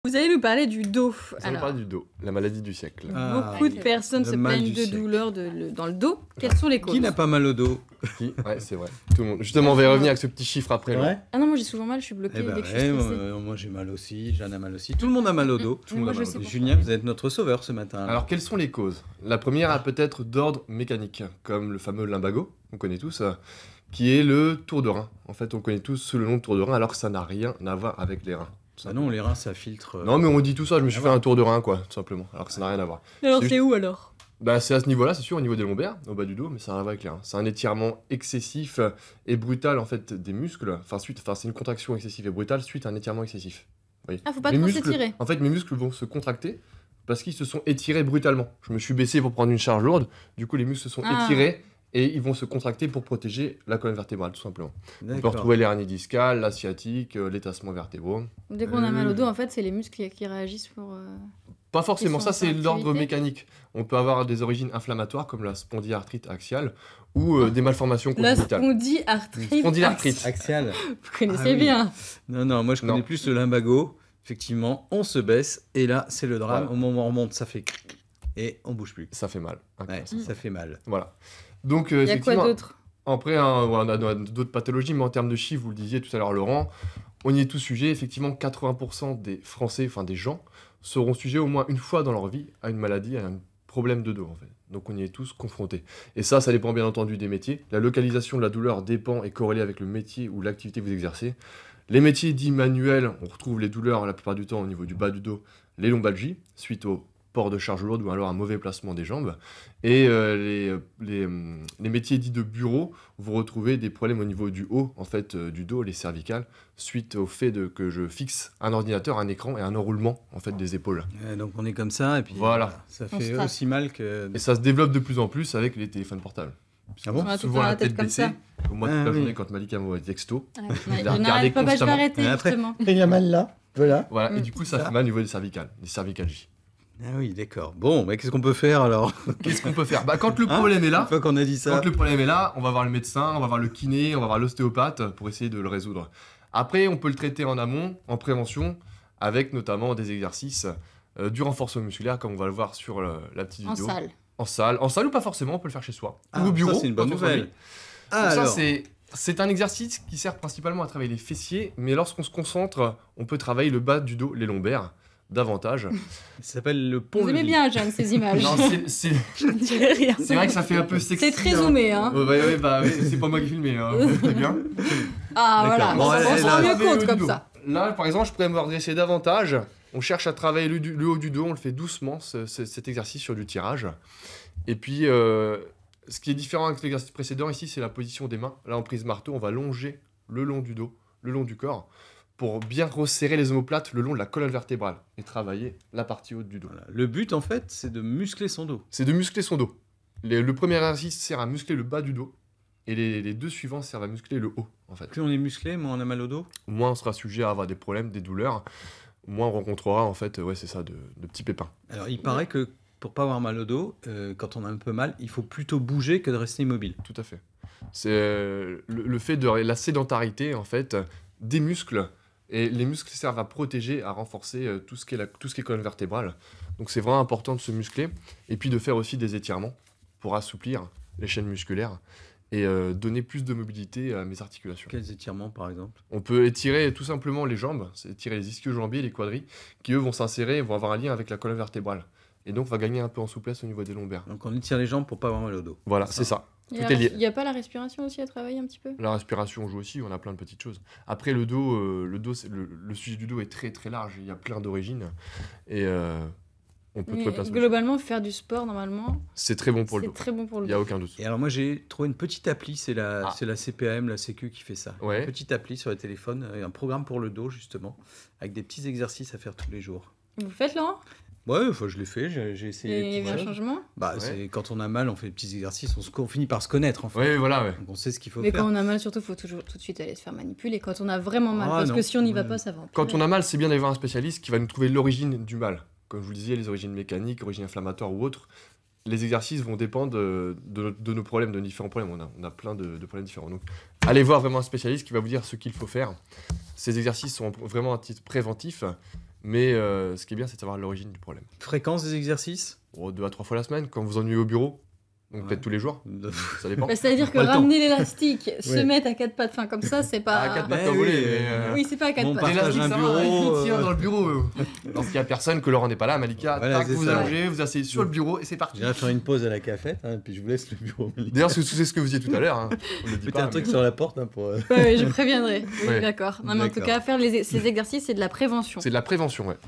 Vous allez nous parler du dos. Ça me parle du dos, la maladie du siècle. Beaucoup de personnes se plaignent de douleurs dans le dos. Quelles sont les causes? Qui n'a pas mal au dos? Ouais, c'est vrai. Tout le monde. Justement, on va y revenir avec ce petit chiffre après. Ouais. Ah non, moi j'ai souvent mal, je suis bloquée dès que je suis stressée. Moi j'ai mal aussi, Jeanne a mal aussi. Tout le monde a mal au dos. Tout le monde a mal au dos. Julien, vous êtes notre sauveur ce matin. Alors, quelles sont les causes? La première a peut-être d'ordre mécanique, comme le fameux lumbago, on connaît tous, qui est le tour de rein. En fait, on connaît tous le nom de tour de rein, alors que ça n'a rien à voir avec les reins. Ah non, les reins ça filtre. Non, mais on dit tout ça, je me suis fait un tour de rein, quoi, tout simplement, alors que ça n'a rien à voir. Alors c'est où alors? Bah, c'est à ce niveau-là, c'est sûr, au niveau des lombaires, au bas du dos, mais ça n'a rien à voir avec les reins. C'est un étirement excessif et brutal, en fait, des muscles. Enfin, c'est une contraction excessive et brutale suite à un étirement excessif. Ah, faut pas trop s'étirer. En fait, mes muscles vont se contracter parce qu'ils se sont étirés brutalement. Je me suis baissé pour prendre une charge lourde, du coup, les muscles se sont étirés et ils vont se contracter pour protéger la colonne vertébrale, tout simplement. On peut retrouver les hernies discales, la sciatique, les tassements vertébraux. Dès qu'on a mal au dos, en fait, c'est les muscles qui réagissent pour... Pas forcément, ça c'est l'ordre mécanique. On peut avoir des origines inflammatoires comme la spondylarthrite axiale ou des malformations congénitales. La spondylarthrite axiale. Vous connaissez bien. Non, moi je connais plus le lumbago. Effectivement, on se baisse et là c'est le drame. Voilà. Au moment où on remonte, ça fait et on bouge plus. Ça fait mal. Ouais, ça fait mal. Voilà. Donc, il y a quoi d'autre? Après, on a d'autres pathologies, mais en termes de chiffres, vous le disiez tout à l'heure, Laurent, on y est tous sujets. Effectivement, 80% des Français, enfin des gens, seront sujets au moins une fois dans leur vie à une maladie, à un problème de dos, en fait. Donc, on y est tous confrontés. Et ça dépend bien entendu des métiers. La localisation de la douleur dépend et corrélée avec le métier ou l'activité que vous exercez. Les métiers dits manuels, on retrouve les douleurs la plupart du temps au niveau du bas du dos, les lombalgies, suite au port de charge lourde ou alors un mauvais placement des jambes. Et les métiers dits de bureau, vous retrouvez des problèmes au niveau du haut, en fait, du dos, les cervicales, suite au fait que je fixe un ordinateur, un écran et un enroulement, en fait, des épaules. Donc on est comme ça, et puis voilà. Ça fait aussi mal que... Et ça se développe de plus en plus avec les téléphones portables. Ah bon? Souvent la tête baissée. Moi, toute la journée, quand Malika m'envoie des textos, je n'arrête pas, je vais arrêter, justement. Il y a mal là, voilà. Et du coup, ça fait mal au niveau des cervicales, des cervicalgies. Ah oui, d'accord. Bon, mais qu'est-ce qu'on peut faire alors? Qu'est-ce qu'on peut faire? Bah, quand le problème est là, une fois qu'on a dit ça, quand le problème est là, on va voir le médecin, on va voir le kiné, on va voir l'ostéopathe pour essayer de le résoudre. Après, on peut le traiter en amont, en prévention, avec notamment des exercices du renforcement musculaire, comme on va le voir sur la petite vidéo. En salle ou pas forcément, on peut le faire chez soi. Ou au bureau. Ça, c'est une bonne nouvelle. Ça, c'est un exercice qui sert principalement à travailler les fessiers, mais lorsqu'on se concentre, on peut travailler le bas du dos, les lombaires, davantage. Ça s'appelle le pont. Vous aimez bien, Jeanne, ces images? Non, je ne dirais rien. C'est vrai que ça fait un peu sexy. C'est très zoomé, hein. Oui, c'est pas moi qui ai filmé, hein. C'est bien. Ah, voilà, on se rend mieux compte comme ça. Là, par exemple, je pourrais me redresser davantage. On cherche à travailler le haut du dos, on le fait doucement, cet exercice sur du tirage. Et puis, ce qui est différent avec l'exercice précédent ici, c'est la position des mains. Là, en prise marteau, on va longer le long du dos, le long du corps, pour bien resserrer les omoplates le long de la colonne vertébrale et travailler la partie haute du dos. Voilà. Le but, en fait, c'est de muscler son dos. C'est de muscler son dos. Le premier exercice sert à muscler le bas du dos, et les deux suivants servent à muscler le haut, en fait. Plus on est musclé, moins on a mal au dos. Moins on sera sujet à avoir des problèmes, des douleurs, moins on rencontrera, en fait, c'est ça, de petits pépins. Alors, il paraît que pour pas avoir mal au dos, quand on a un peu mal, il faut plutôt bouger que de rester immobile. Tout à fait. C'est le fait de la sédentarité, en fait, des muscles. Et les muscles servent à protéger, à renforcer tout ce qui est colonne vertébrale. Donc c'est vraiment important de se muscler. Et puis de faire aussi des étirements pour assouplir les chaînes musculaires et donner plus de mobilité à mes articulations. Quels étirements, par exemple? On peut étirer tout simplement les jambes, c'est étirer les ischio-jambiers, les quadris, qui eux vont s'insérer et vont avoir un lien avec la colonne vertébrale. Et donc on va gagner un peu en souplesse au niveau des lombaires. Donc on étire les jambes pour pas avoir mal au dos. Voilà, c'est ça. Tout est lié. Il n'y a pas la respiration aussi à travailler un petit peu? La respiration joue aussi, on a plein de petites choses. Après le dos, le sujet du dos est très très large, il y a plein d'origines. Et on peut trouver plein de choses. Globalement, faire du sport, normalement, c'est très bon pour le dos. C'est très bon pour le dos. Il n'y a aucun doute. Et alors moi j'ai trouvé une petite appli, c'est la CPAM, la Sécu qui fait ça. Ouais. Une petite appli sur le téléphone, un programme pour le dos justement, avec des petits exercices à faire tous les jours. Vous le faites, Laurent? Ouais, je l'ai fait, j'ai essayé. Et il y a eu un changement? C'est quand on a mal, on fait des petits exercices, on finit par se connaître en fait. Ouais, voilà, ouais. Donc on sait ce qu'il faut faire. Mais quand on a mal, surtout, il faut toujours tout de suite aller se faire manipuler. Quand on a vraiment mal, parce que si on n'y va pas, ça va. Quand on a mal, c'est bien d'aller voir un spécialiste qui va nous trouver l'origine du mal. Comme je vous le disais, les origines mécaniques, origines inflammatoires ou autres. Les exercices vont dépendre de nos problèmes, de différents problèmes. On a plein de problèmes différents. Donc, allez voir vraiment un spécialiste qui va vous dire ce qu'il faut faire. Ces exercices sont vraiment à titre préventif. Mais ce qui est bien, c'est de savoir l'origine du problème. Fréquence des exercices 2 à 3 fois la semaine, quand vous ennuyez au bureau. Donc peut-être tous les jours, ça dépend. C'est-à-dire que ramener l'élastique, se mettre à 4 pattes, comme ça, c'est pas... À 4 pattes, comme vous voulez. Oui, c'est pas à 4 pattes. L'élastique, ça va, il tient dans le bureau. Lorsqu'il n'y a personne, que Laurent n'est pas là, Malika, tac, vous allongez, vous asseyez sur le bureau et c'est parti. Je viens faire une pause à la cafette, puis je vous laisse le bureau. D'ailleurs, c'est ce que vous disiez tout à l'heure. On le dit pas. Un truc sur la porte pour... Oui, je préviendrai. Oui, d'accord. Non, mais en tout cas, faire ces exercices, c'est de la prévention. C'est de la prévention, ouais.